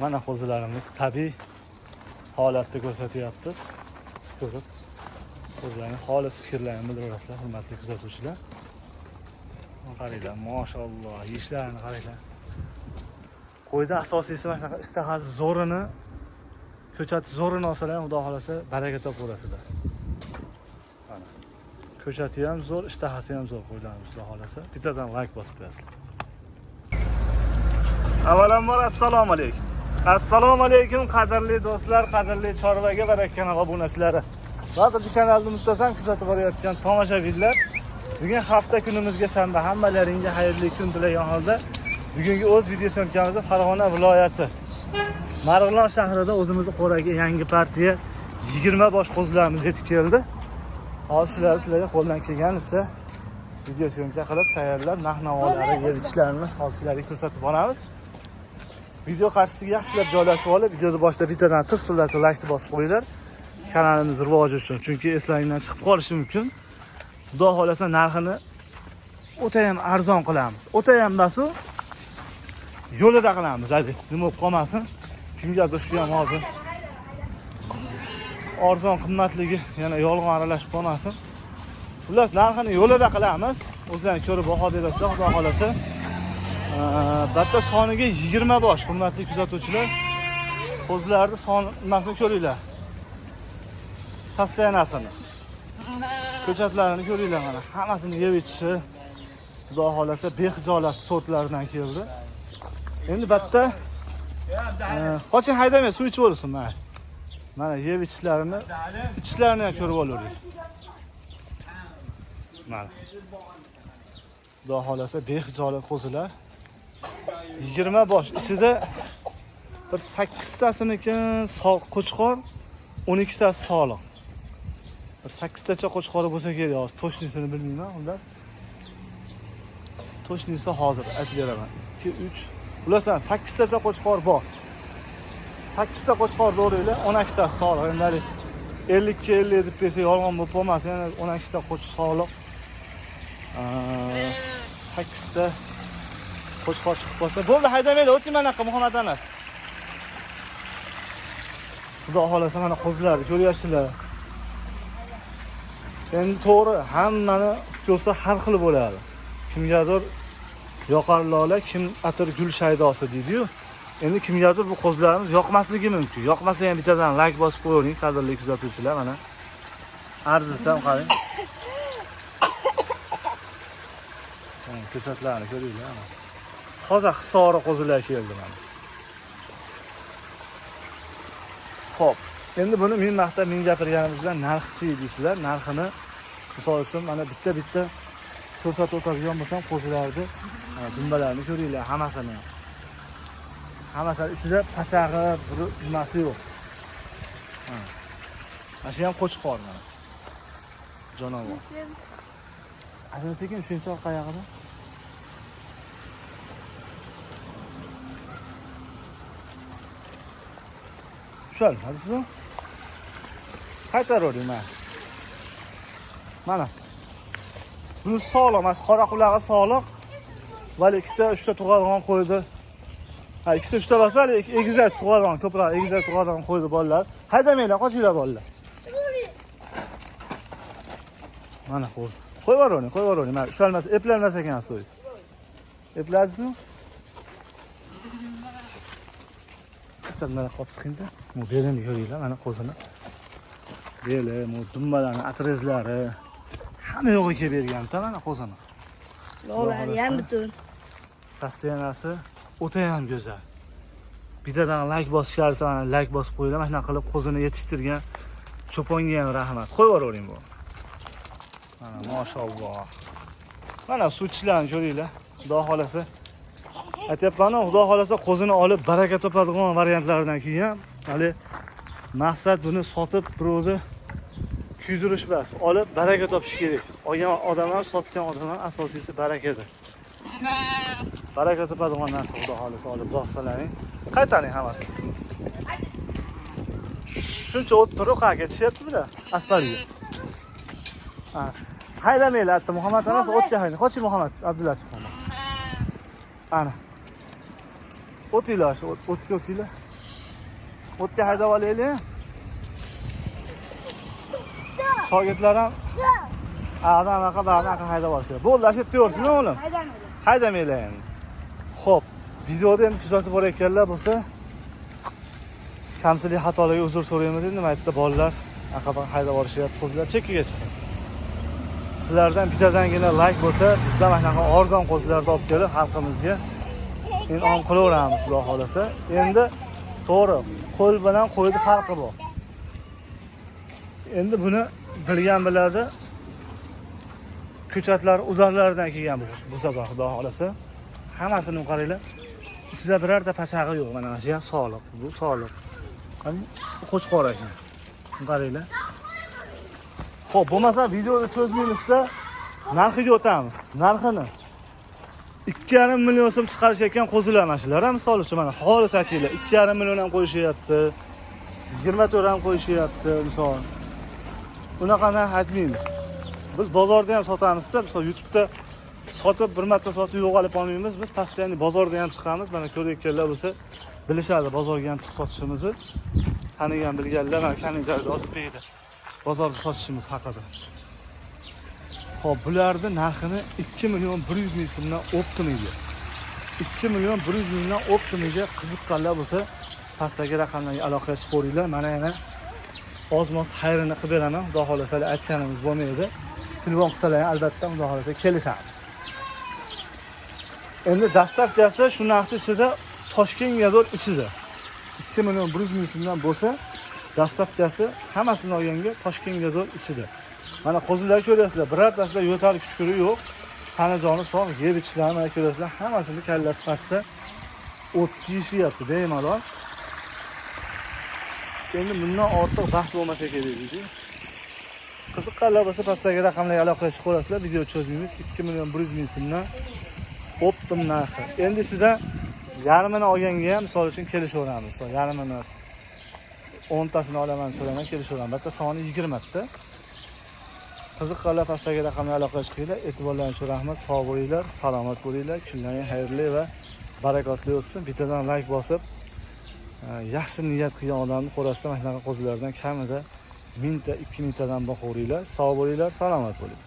Mana qo'zilarimiz tabiiy holatda ko'rsatyapmiz. Ko'rib o'zlaring xolis fikrlarini bildirasizlar, hurmatli kuzatuvchilar. Qaranglar, mashalloh, yeyishlarini qaranglar. Qo'yda asosiysi mana shunaqa ishtahasi zo'rini, ko'chati zo'rini olsalar, xudo xolasa baraka topaverasizlar. Mana. Ko'chati ham zo'r, ishtahasi ham zo'r qo'ylarimiz, xudo xolasa. Bittadan like bosib qo'yasizlar. Avvalambor assalomu alaykum. Assalomu alaykum qadrli do'stlar, qadrli chorvaga barakkanal obunachilari. Va biz kanalni muttasan kuzatib borayotgan tomoshabinlar. Bugun hafta kunimizga shanba, hammalaringga xayrli kun tilagan holda bugungi o'z video syomkamizda Farg'ona viloyati Marg'ilon shahrida o'zimizni qo'raga yangi partiya 20 bosh qo'zilarimiz yetib keldi. Hozir sizlarga qo'ldan kelganicha video syomka qilib tayyorlab, narx-navolari, yer-ichlarni hozir sizlarga ko'rsatib boramiz. Video qarshisiga yaxshilab joylashib olib, videoni boshida bittadan tirsillab like bosib qo'yinglar. Kanalimiz rivoji uchun, chunki eslaringdan chiqib qolishi mumkin. Xudo xolasa narxini o'ta ham arzon qilamiz. O'ta ham basu yo'lida qilamiz. Hadi, nima bo'lib qolmasin. Kimgadir shu ham hozir arzon qimmatligi yana yolg'on aralashib qolmasin. Xullas, narxini yo'lida qilamiz. O'zlaring ko'rib baho berasizlar, xudo xolasa. Batta soniga 20 bosh, hurmatli kuzatuvchilar. Qo'zilarning sonini ko'ringlar. Sostayanasini. Ko'chatlarini ko'ringlar mana. Hammasini yeb ichishi, xudo xolasa bexijolat sortlardan keldi. Endi batta qoching haydamay suv ichib o'lsin mana. Mana yeb ichishlarini ham ko'rib olavering. Mana. Xudo xolasa bexijolat qo'zilar. 20 bosh ichida bir 8 tasinikin qo'chqor, 12 tasi soliq. Bir 8 tacha qo'chqori bo'lsa kerak, hozir to'shnisini bilmayman, undan. To'shnisi hozir aytib beraman. 2 3 ularsan 8 tacha qo'chqor bor. 8 ta qo'chqor o'raylar, 12 ta soliq. Endi 50 ga 50 deb bersa yolg'on bo'lib qolmasin, yana 12 ta qo'ch soliq. 8 ta qo'chqor chiqib qolsa, bo'ldi, haydamaydi, o'ting mana Muhammad Anas. Xudo xolasa mana qo'zilarni ko'ryapsizlar. Endi to'g'ri, hammani ko'rsa har xil bo'ladi. Kimgadir yoqar lola, kim atir gul shaydosi deydi-yu. Endi kimgadir bu qo'zilarimiz yoqmasligi mumkin. Yoqmasa ham bittadan like bosib qo'ying, qadrli kuzatuvchilar. Mana arzisi ham qarang. Mana ko'chatlarni ko'ringlar. Hozir Hisori qo'zilar keldi mana. Xo'p, endi buni men maqtab men gapirganimizdan narxchi deysizlar. Narxini misol uchun mana bitta ko'rsatib o'tadigan bo'lsam, qo'zilarni dumbalarni ko'ringlar, hammasini. Hammasi ichida pachag'i, nimasi yo'q. Mana shu ham qo'chqor mana. Jonavor. Asosiy shuncha qayog'ida. Şöyle, hadi size. Qaytaravering mana. Mana. Buni sog'liq, mana qora qulog'i sog'liq. Vali 2 ta 3 ta tug'adigan qo'ydi. Ha, 2 ta 3 ta bas, vali egizak tug'adigan, ko'proq egizak tug'adigan qo'ydi bolalar. Haydamanglar, qochinglar bolalar. Mana qo'zi. Qo'yavering, mana ushalmas, eplanmas ekan so'yis. Epladingizmi? Mana qolib chiqinglar. Bu belini ko'ringlar, mana qo'zini. Beli, dumbalarni, atrezlari hamma yo'g'i kelib bergan-da mana qo'zini. Lo'lari ham butun. Sostayanasi o'ta ham go'zal. Bittadan like bosishingiz, mana like bosib qo'yinglar. Mana shunaqa qilib qo'zini yetishtirgan cho'ponga ham rahmat. Qo'yavering bu. Mana mashalloh. Mana suvchilarni ko'ringlar. Xudo xolasa aytyapman, xudo xolasa qo'zini olib baraka topadigan variantlardan keyin hali maqsad buni sotib birovni kuydirish emas, olib baraka topish kerak. Olgan odam ham, sotgan odam ham asosiysi barakadir. Baraka topadigan narsa xudo xolasa olib boqsalaring, qaytaring hammasi. Shuncha o't turib qayerga ketishyapti bular? Asfaltga. Ha, haydamanglar, Muhammad Anas o'tcha haydang. Qoching Muhammad Abdullatif. Ana. O'tinglar, o'tga o'tinglar. o'tga haydab olaylik. Shogirdlar ham anaqa haydab olishadi. Bo'ldi, ashib tuyorsin o'g'lim. Haydamaylar endi. Xo'p, videoda ham kuzatib borayotganlar bo'lsa, kamchilik xatolarga uzr so'raymiz. Nima aytdi bolalar anaqa haydab olishyapti, qo'zilar chekkaga chiqdi. Sizlardan bittadangina like bo'lsa, bizdan anaqa arzon qo'zilarni olib kelib xalqimizga in'om qilaveramiz, xudo xolasa. Endi to'g'ri, qo'l bilan qo'ydi farqi bor. Endi buni bilgan biladi. Ko'chatlar uzarlaridan kelgan bu sabah, xudo xolasa. Hammasini qaranglar. Ichida birorta pachag'i yo'q. Mana shu ham sog'liq, bu sog'liq. Qani qo'chqor ekan. Qaranglar. Xo'p, bo'lmasa videoni cho'zmaymizsa, narxiga o'tamiz. Narxini 2,5 million so'm chiqarishayotgan qo'zilar mana shular. Misol uchun mana xolis aytinglar, 2,5 million ham qo'yishyapti. 24 ham qo'yishyapti, misol. Unaqani aytmaymiz. Biz bozorda ham sotamizda, misol YouTube'da sotib bir marta sotib yo'qolib olmaymiz. Biz postoyanniy bozorda ham chiqamiz. Mana ko'rayotganlar bo'lsa, bilishadi bozorga ham chiqib sotishimizni. Tanigan bilganlar mana kommentariyada yozib beradi. Bozorda sotishimiz haqida. Xo'p, bularning narxini 2 million 100 ming so'mdan optimiga. 2 million 100 mingdan optimiga qiziqqanlar bo'lsa, pastdagi raqamlarga aloqaga chiqinglar. Mana yana ozmoz xayrini qilib beraman. Xudo xolasa aytganimiz bo'lmaydi. Telefon qilsalar albatta xudo xolasa kelishamiz. Endi dastavkasi shu narxning ichida Toshkent Yador ichida. 2 million 100 ming so'mdan bo'lsa, dastavkasi hammasini olganga Toshkent Yador ichida. Mana qo'zilar ko'rasizlar, birortasida yo'tal kuchkuri yo'q. Qani joni sog', yeb ichishlari mana ko'rasizlar, hammasini kallasi pastda o't yeyishyapti bemalol. Endi bundan ortiq baxt bo'lmasa kerak deydi. Qiziqqanlar bo'lsa pastdagi raqamlarga aloqa qilib qo'yasizlar. Video cho'zmaymiz. 2 million 100 ming so'mdan optim narxi. Endi ichida yarmini olganga ham misol uchun kelishaveramiz. Yarmini 10 tasini olaman desalar kelishaveramiz. Albatta soni 20 ta. Qiziqqanlar pastdagi raqamlarga aloqa qilinglar. E'tiborlaringiz uchun rahmat. Sog' bo'linglar, salomat bo'linglar. Kunlaringiz xayrli va barakotli o'tsin. Bittadan like bosib, yaxshi niyat qilgan odamni qo'rasida mana shunaqa qo'zilardan kamida 1000 ta, 2000 tadan boqavringlar. Sog' bo'linglar, salomat bo'ling.